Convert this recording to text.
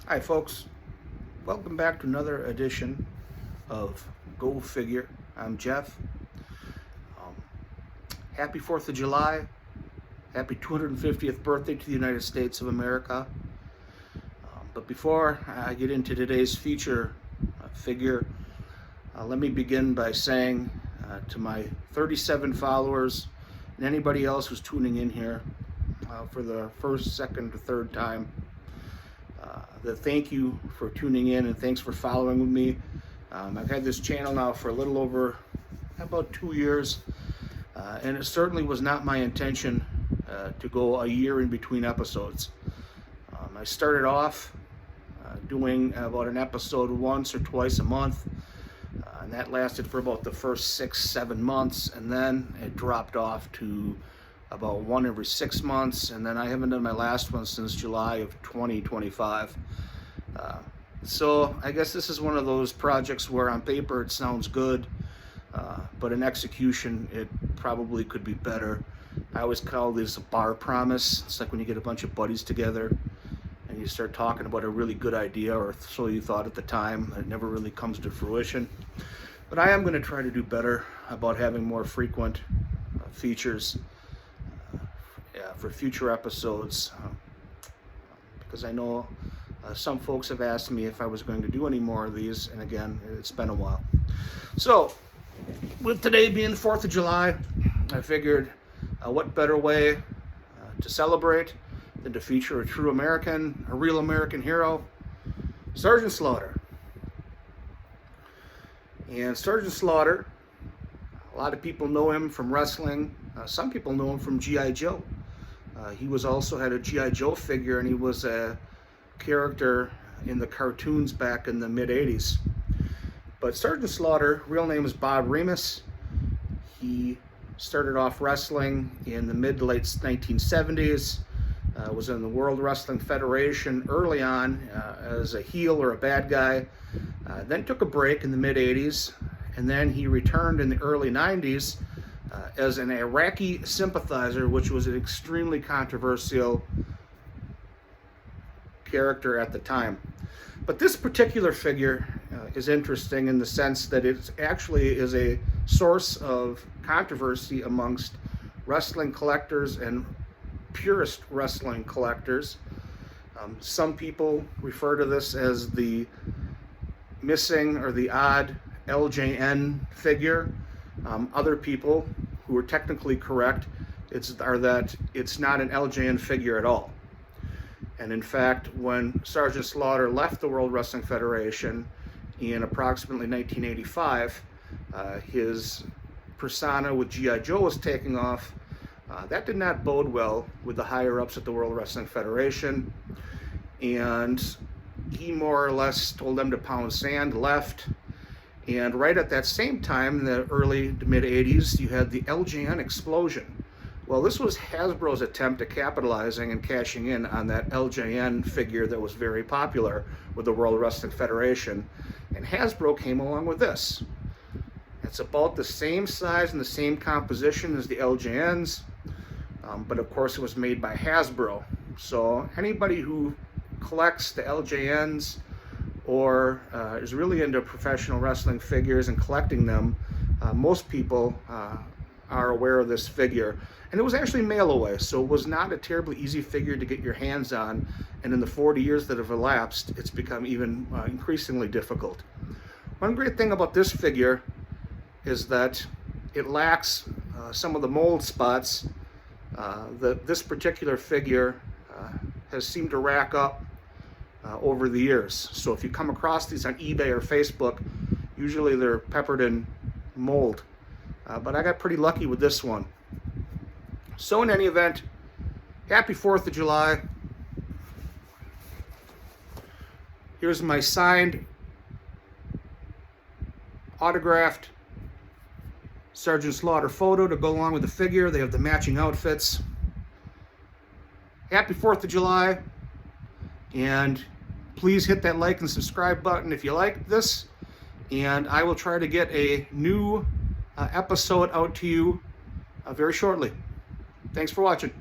Hi folks, welcome back to another edition of Go Figure. I'm Jeff. Um, Happy 4th of July. Happy 250th birthday to the United States of America. But before I get into today's feature figure, let me begin by saying to my 37 followers and anybody else who's tuning in here for the first, second, or third time, thank you for tuning in and thanks for following with me. I've had this channel now for a little over about 2 years, and it certainly was not my intention to go a year in between episodes. I started off doing about an episode once or twice a month, and that lasted for about the first 6-7 months, and then it dropped off to about one every 6 months, and then I haven't done my last one since July of 2025. So I guess this is one of those projects where on paper it sounds good, but in execution it probably could be better. I always call this a bar promise. It's like when you get a bunch of buddies together and you start talking about a really good idea, or so you thought at the time, it never really comes to fruition. But I am going to try to do better about having more frequent features for future episodes, because I know some folks have asked me if I was going to do any more of these, and again, it's been a while. So, with today being the 4th of July, I figured what better way to celebrate than to feature a true American, a real American hero, Sgt Slaughter. And Sgt Slaughter, a lot of people know him from wrestling. Some people know him from G.I. Joe. He was also had a G.I. Joe figure, and he was a character in the cartoons back in the mid-'80s. But Sgt Slaughter, real name is Bob Remus. He started off wrestling in the mid to late 1970s, was in the World Wrestling Federation early on as a heel or a bad guy, then took a break in the mid-'80s, and then he returned in the early 90s as an Iraqi sympathizer, which was an extremely controversial character at the time. But this particular figure is interesting in the sense that it actually is a source of controversy amongst wrestling collectors and purist wrestling collectors. Some people refer to this as the missing or the odd LJN figure. Other people who are technically correct are that it's not an LJN figure at all. And in fact, when Sgt Slaughter left the World Wrestling Federation in approximately 1985, his persona with G.I. Joe was taking off. That did not bode well with the higher-ups at the World Wrestling Federation, and he more or less told them to pound sand, left. And right at that same time, in the early to mid-'80s, you had the LJN explosion. Well, this was Hasbro's attempt at capitalizing and cashing in on that LJN figure that was very popular with the World Wrestling Federation. And Hasbro came along with this. It's about the same size and the same composition as the LJNs, but of course it was made by Hasbro. So anybody who collects the LJNs or is really into professional wrestling figures and collecting them, most people are aware of this figure. And it was actually mail away, so it was not a terribly easy figure to get your hands on, and in the 40 years that have elapsed, it's become even increasingly difficult. One great thing about this figure is that it lacks some of the mold spots that this particular figure has seemed to rack up over the years. So if you come across these on eBay or Facebook, usually they're peppered in mold. But I got pretty lucky with this one. So in any event, happy 4th of July. Here's my signed, autographed Sgt Slaughter photo to go along with the figure. They have the matching outfits. Happy 4th of July. And please hit that like and subscribe button if you like this. And I will try to get a new episode out to you very shortly. Thanks for watching.